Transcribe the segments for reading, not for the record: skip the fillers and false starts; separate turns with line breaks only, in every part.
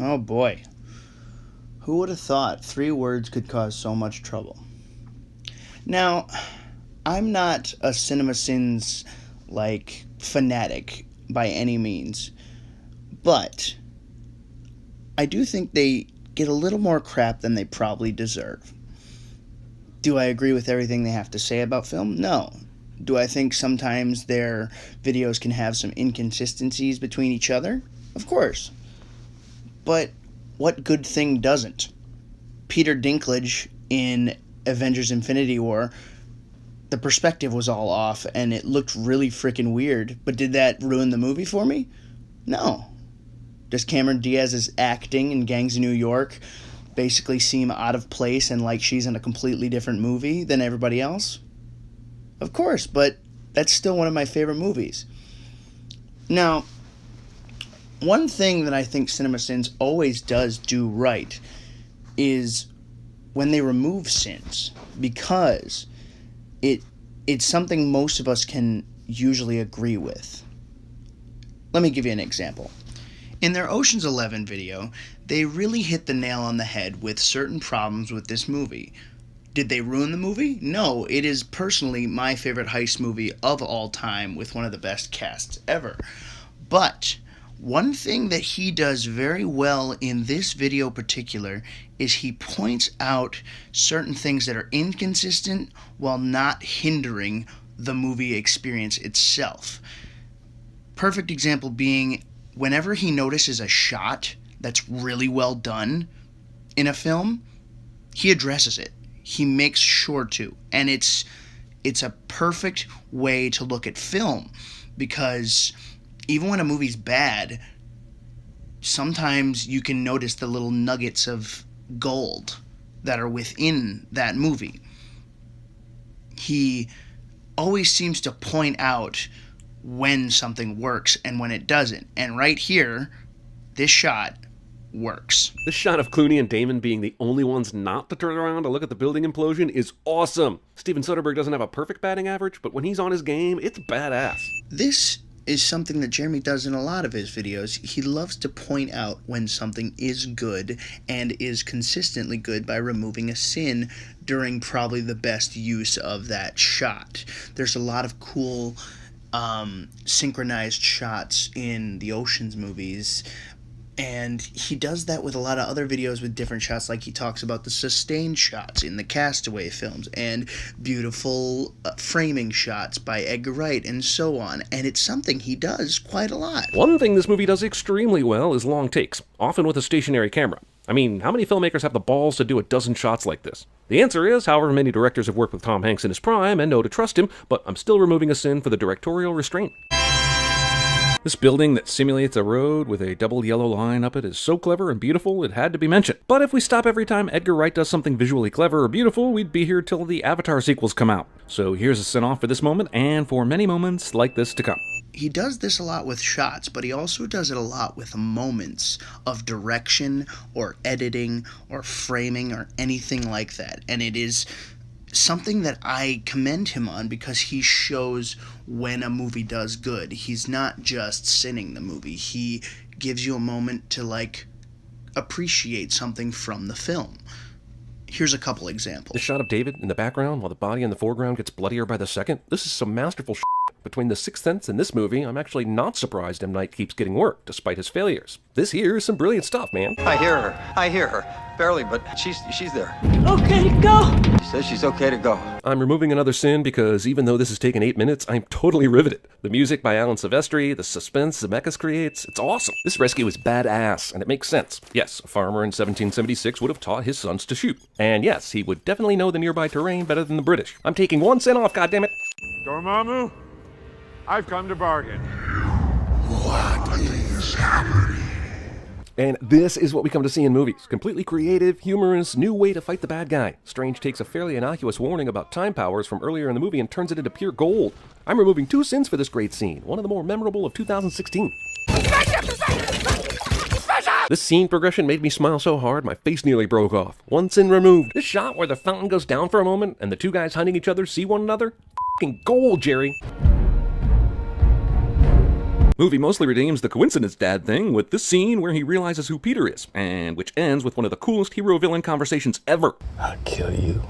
Oh boy. Who would have thought 3 words could cause so much trouble? Now, I'm not a CinemaSins, fanatic by any means, but I do think they get a little more crap than they probably deserve. Do I agree with everything they have to say about film? No. Do I think sometimes their videos can have some inconsistencies between each other? Of course. But what good thing doesn't? Peter Dinklage in Avengers Infinity War, the perspective was all off and it looked really freaking weird, but did that ruin the movie for me? No. Does Cameron Diaz's acting in Gangs of New York basically seem out of place and like she's in a completely different movie than everybody else? Of course, but that's still one of my favorite movies. Now, one thing that I think CinemaSins always does do right is when they remove sins, because it's something most of us can usually agree with. Let me give you an example. In their Ocean's 11 video, they really hit the nail on the head with certain problems with this movie. Did they ruin the movie? No, it is personally my favorite heist movie of all time with one of the best casts ever. But one thing that he does very well in this video particular is he points out certain things that are inconsistent while not hindering the movie experience itself. Perfect example being whenever he notices a shot that's really well done in a film, he addresses it. He makes sure to. And it's a perfect way to look at film, because even when a movie's bad, sometimes you can notice the little nuggets of gold that are within that movie. He always seems to point out when something works and when it doesn't. And right here, this shot works.
This shot of Clooney and Damon being the only ones not to turn around to look at the building implosion is awesome. Steven Soderbergh doesn't have a perfect batting average, but when he's on his game, it's badass.
This is something that Jeremy does in a lot of his videos. He loves to point out when something is good and is consistently good by removing a sin during probably the best use of that shot. There's a lot of cool synchronized shots in the Ocean's movies, and he does that with a lot of other videos with different shots, like he talks about the sustained shots in the Castaway films and beautiful framing shots by Edgar Wright and so on, and it's something he does quite a lot.
One thing this movie does extremely well is long takes, often with a stationary camera. I mean, how many filmmakers have the balls to do a dozen shots like this? The answer is, however many directors have worked with Tom Hanks in his prime and know to trust him, but I'm still removing a sin for the directorial restraint. This building that simulates a road with a double yellow line up it is so clever and beautiful it had to be mentioned. But if we stop every time Edgar Wright does something visually clever or beautiful, we'd be here till the Avatar sequels come out. So here's a sin-off for this moment, and for many moments like this to come.
He does this a lot with shots, but he also does it a lot with moments of direction or editing or framing or anything like that. And it is something that I commend him on, because he shows when a movie does good. He's not just sinning the movie. He gives you a moment to appreciate something from the film. Here's a couple examples.
This shot of David in the background while the body in the foreground gets bloodier by the second. This is some masterful shit. Between The Sixth Sense and this movie, I'm actually not surprised M. Night keeps getting work, despite his failures. This here is some brilliant stuff, man.
I hear her. Barely, but she's there.
Okay to go.
She says she's okay to go.
I'm removing another sin because even though this has taken 8 minutes, I'm totally riveted. The music by Alan Silvestri, the suspense Zemeckis creates, it's awesome. This rescue is badass, and it makes sense. Yes, a farmer in 1776 would have taught his sons to shoot. And yes, he would definitely know the nearby terrain better than the British. I'm taking 1 sin off, goddammit.
Dormammu, I've come to bargain.
What is happening?
And this is what we come to see in movies. Completely creative, humorous, new way to fight the bad guy. Strange takes a fairly innocuous warning about time powers from earlier in the movie and turns it into pure gold. I'm removing 2 sins for this great scene, one of the more memorable of 2016. This scene progression made me smile so hard my face nearly broke off. 1 sin removed. This shot where the fountain goes down for a moment and the 2 guys hunting each other see one another? F***ing gold, Jerry. Movie mostly redeems the coincidence dad thing with this scene where he realizes who Peter is, and which ends with one of the coolest hero-villain conversations ever.
I'll kill you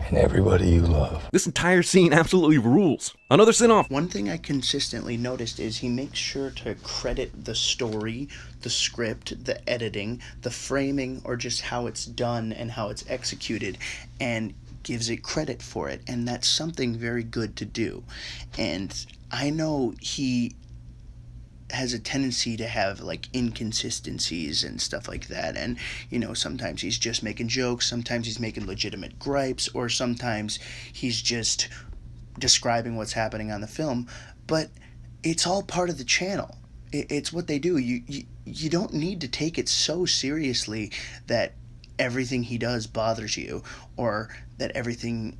and everybody you love.
This entire scene absolutely rules. Another sin-off.
One thing I consistently noticed is he makes sure to credit the story, the script, the editing, the framing, or just how it's done and how it's executed, and gives it credit for it, and that's something very good to do. And I know he has a tendency to have like inconsistencies and stuff like that, and sometimes he's just making jokes, sometimes he's making legitimate gripes, or sometimes he's just describing what's happening on the film, but it's all part of the channel. It's what they do. You don't need to take it so seriously that everything he does bothers you, or that everything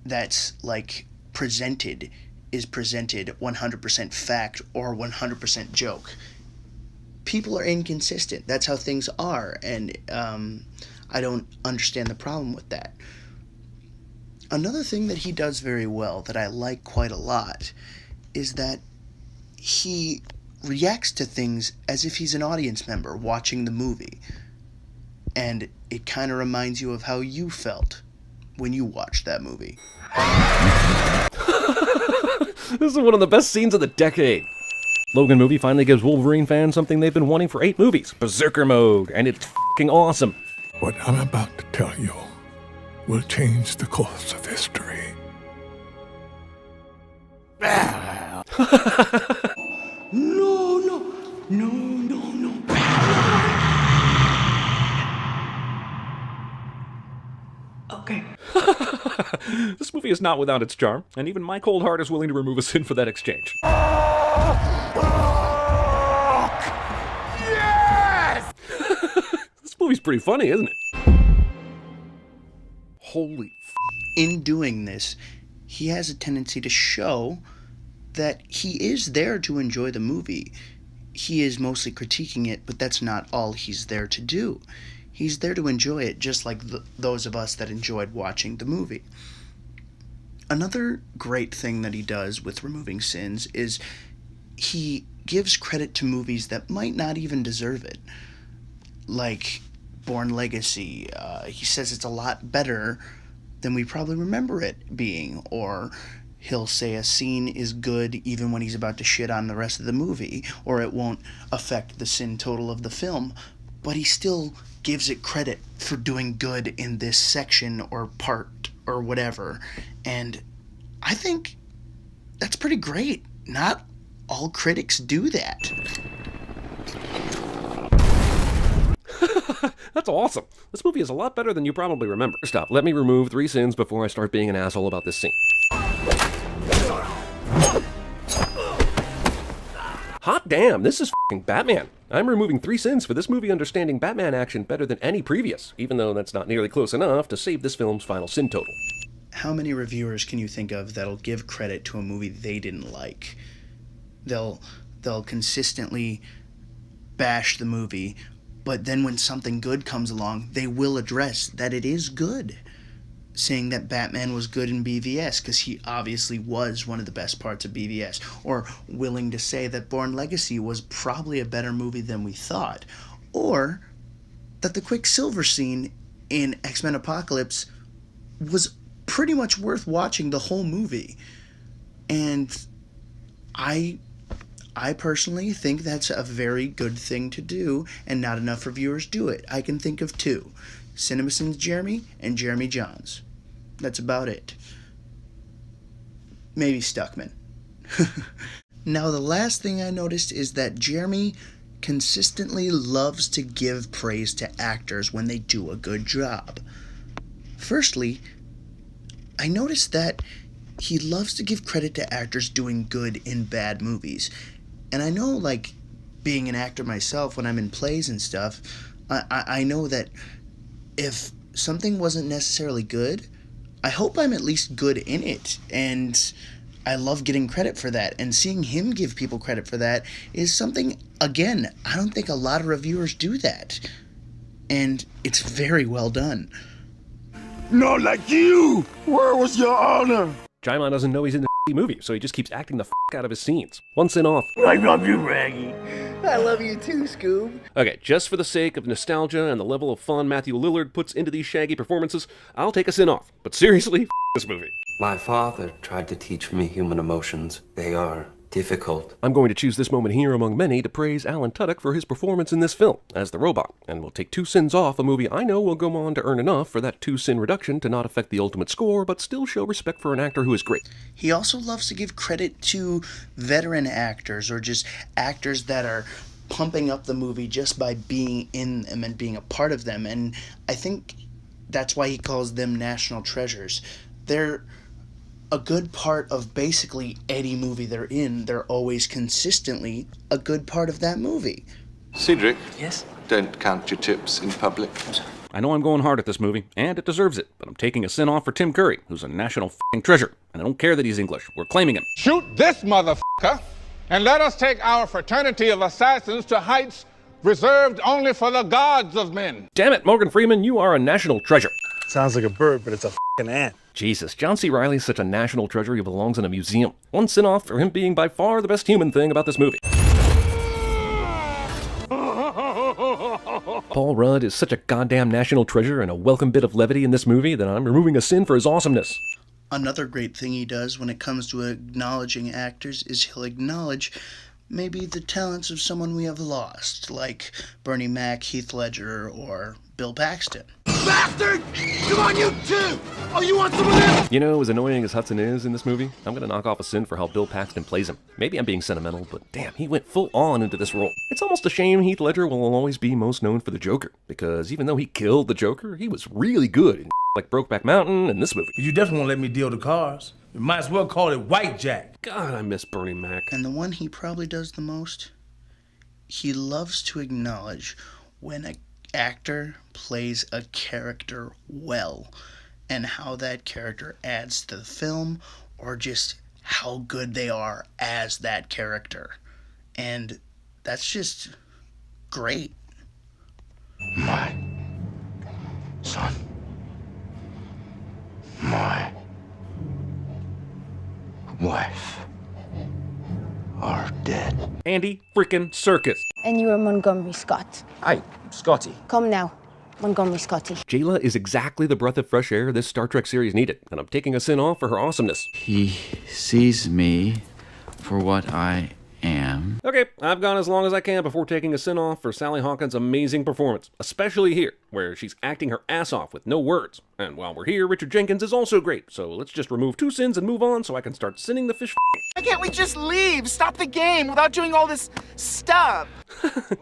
that's like presented is presented 100% fact or 100% joke. People are inconsistent. That's how things are, and I don't understand the problem with that. Another thing that he does very well that I like quite a lot is that he reacts to things as if he's an audience member watching the movie. And it kind of reminds you of how you felt when you watched that movie.
This is one of the best scenes of the decade. Logan movie finally gives Wolverine fans something they've been wanting for 8 movies, Berserker mode, and it's f***ing awesome.
What I'm about to tell you will change the course of history. No.
Okay.
This movie is not without its charm, and even my cold heart is willing to remove a sin for that exchange.
Yes!
This movie's pretty funny, isn't it? Holy
In doing this, he has a tendency to show that he is there to enjoy the movie. He is mostly critiquing it, but that's not all he's there to do. He's there to enjoy it, just like those of us that enjoyed watching the movie. Another great thing that he does with removing sins is he gives credit to movies that might not even deserve it. Like Born Legacy. He says it's a lot better than we probably remember it being, or he'll say a scene is good even when he's about to shit on the rest of the movie, or it won't affect the sin total of the film, but he still gives it credit for doing good in this section or part or whatever. And I think that's pretty great. Not all critics do that.
That's awesome. This movie is a lot better than you probably remember. Stop. Let me remove 3 sins before I start being an asshole about this scene. Hot damn, this is f***ing Batman. I'm removing 3 sins for this movie understanding Batman action better than any previous, even though that's not nearly close enough to save this film's final sin total.
How many reviewers can you think of that'll give credit to a movie they didn't like? They'll consistently bash the movie, but then when something good comes along, they will address that it is good, saying that Batman was good in BVS because he obviously was one of the best parts of BVS, or willing to say that Born Legacy was probably a better movie than we thought, or that the Quicksilver scene in X-Men Apocalypse was pretty much worth watching the whole movie. And I personally think that's a very good thing to do, and not enough reviewers do it. I can think of 2. CinemaSins Jeremy and Jeremy Johns. That's about it. Maybe Stuckman. Now, the last thing I noticed is that Jeremy consistently loves to give praise to actors when they do a good job. Firstly, I noticed that he loves to give credit to actors doing good in bad movies. And I know, like, being an actor myself, when I'm in plays and stuff, I know that if something wasn't necessarily good, I hope I'm at least good in it, and I love getting credit for that, and seeing him give people credit for that is something, again, I don't think a lot of reviewers do that, and it's very well done.
Not like you! Where was your honor?
Jaimon doesn't know he's in the movie, so he just keeps acting the out of his scenes. One sin off.
I love you, Raggy. I love you too, Scoob.
Okay, just for the sake of nostalgia and the level of fun Matthew Lillard puts into these Shaggy performances, I'll take a sin off. But seriously, this movie.
My father tried to teach me human emotions. They are difficult.
I'm going to choose this moment here among many to praise Alan Tudyk for his performance in this film as the robot, and we'll take 2 sins off a movie I know will go on to earn enough for that 2-sin reduction to not affect the ultimate score, but still show respect for an actor who is great.
He also loves to give credit to veteran actors or just actors that are pumping up the movie just by being in them and being a part of them, and I think that's why he calls them national treasures. They're a good part of basically any movie they're in. They're always consistently a good part of that movie.
Cedric?
Yes?
Don't count your chips in public.
I know I'm going hard at this movie, and it deserves it, but I'm taking a sin off for Tim Curry, who's a national f***ing treasure, and I don't care that he's English. We're claiming him.
Shoot this motherfucker, and let us take our fraternity of assassins to heights reserved only for the gods of men.
Damn it, Morgan Freeman, you are a national treasure.
Sounds like a bird, but it's a f***ing ant.
Jesus, John C. Reilly's such a national treasure he belongs in a museum. One sin off for him being by far the best human thing about this movie. Paul Rudd is such a goddamn national treasure and a welcome bit of levity in this movie that I'm removing a sin for his awesomeness.
Another great thing he does when it comes to acknowledging actors is he'll acknowledge maybe the talents of someone we have lost, like Bernie Mac, Heath Ledger, or Bill Paxton.
Bastard! Come on, you too! Oh, you want some of this?
You know, as annoying as Hudson is in this movie, I'm gonna knock off a sin for how Bill Paxton plays him. Maybe I'm being sentimental, but damn, he went full on into this role. It's almost a shame Heath Ledger will always be most known for the Joker, because even though he killed the Joker, he was really good in like Brokeback Mountain and this movie.
You definitely won't let me deal the cars. You might as well call it White Jack.
God, I miss Bernie Mac.
And the one he probably does the most, he loves to acknowledge when an actor plays a character well and how that character adds to the film or just how good they are as that character. And that's just great.
My son. My wife are dead.
Andy freaking Serkis.
And you are Montgomery Scott.
Hi, Scotty.
Come now, Montgomery Scotty.
Jayla is exactly the breath of fresh air this Star Trek series needed, and I'm taking a sin off for her awesomeness.
He sees me for what I am.
Okay, I've gone as long as I can before taking a sin off for Sally Hawkins' amazing performance, especially here, where she's acting her ass off with no words. And while we're here, Richard Jenkins is also great, so let's just remove 2 sins and move on so I can start sinning the fish.
Why can't we just leave? Stop the game without doing all this stuff.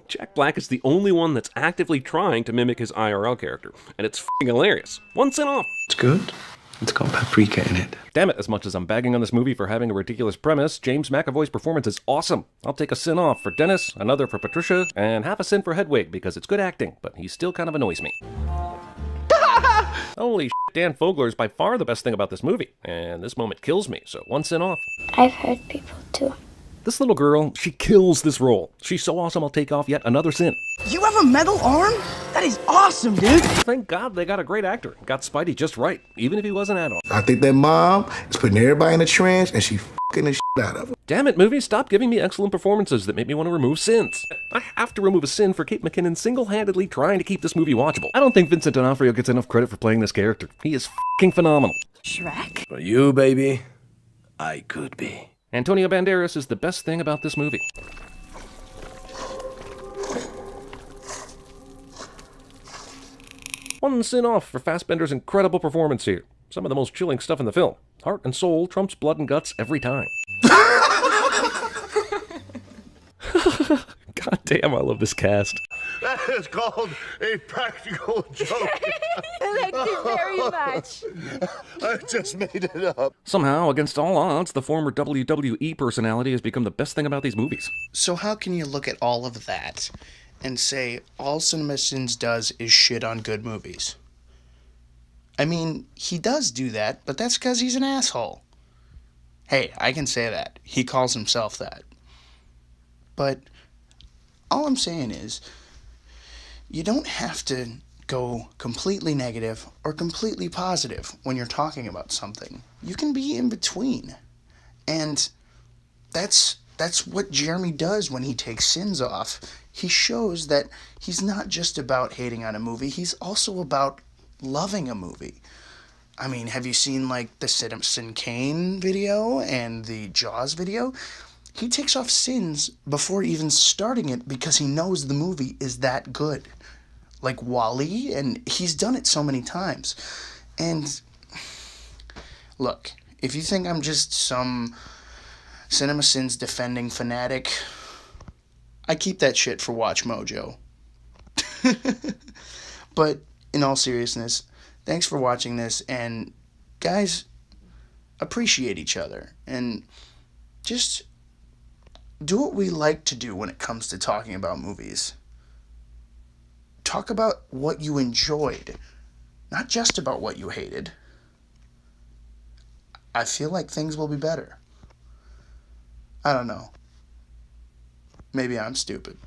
Jack Black is the only one that's actively trying to mimic his IRL character, and it's f***ing hilarious. 1 sin off.
It's good. It's got paprika in it.
Damn it, as much as I'm bagging on this movie for having a ridiculous premise, James McAvoy's performance is awesome. I'll take a sin off for Dennis, another for Patricia, and half a sin for Hedwig because it's good acting, but he still kind of annoys me. Holy shit, Dan Fogler is by far the best thing about this movie, and this moment kills me, so 1 sin off.
I've hurt people too.
This little girl, she kills this role. She's so awesome I'll take off yet another sin.
You have a metal arm? That is awesome, dude.
Thank God they got a great actor. Got Spidey just right, even if he was an add-on.
I think that mom is putting everybody in a trance and she f***ing the shit out of them.
Damn it, movie, stop giving me excellent performances that make me want to remove sins. I have to remove a sin for Kate McKinnon single-handedly trying to keep this movie watchable. I don't think Vincent D'Onofrio gets enough credit for playing this character. He is f***ing phenomenal.
Shrek?
For you, baby, I could be.
Antonio Banderas is the best thing about this movie. One sin off for Fassbender's incredible performance here. Some of the most chilling stuff in the film. Heart and soul trumps blood and guts every time. God damn, I love this cast.
That is called a practical joke.
I liked it very much.
I just made it up.
Somehow, against all odds, the former WWE personality has become the best thing about these movies.
So how can you look at all of that and say all CinemaSins does is shit on good movies? I mean, he does do that, but that's because he's an asshole. Hey, I can say that. He calls himself that. But all I'm saying is, you don't have to go completely negative or completely positive when you're talking about something. You can be in between. And that's what Jeremy does when he takes Sins off. He shows that he's not just about hating on a movie, he's also about loving a movie. I mean, have you seen like the Citizen Kane video and the Jaws video? He takes off Sins before even starting it because he knows the movie is that good. Like Wall-E, and he's done it so many times. And look, if you think I'm just some CinemaSins defending fanatic, I keep that shit for Watch Mojo. But in all seriousness, thanks for watching this, and guys, appreciate each other, and just do what we like to do when it comes to talking about movies. Talk about what you enjoyed, not just about what you hated. I feel like things will be better. I don't know. Maybe I'm stupid.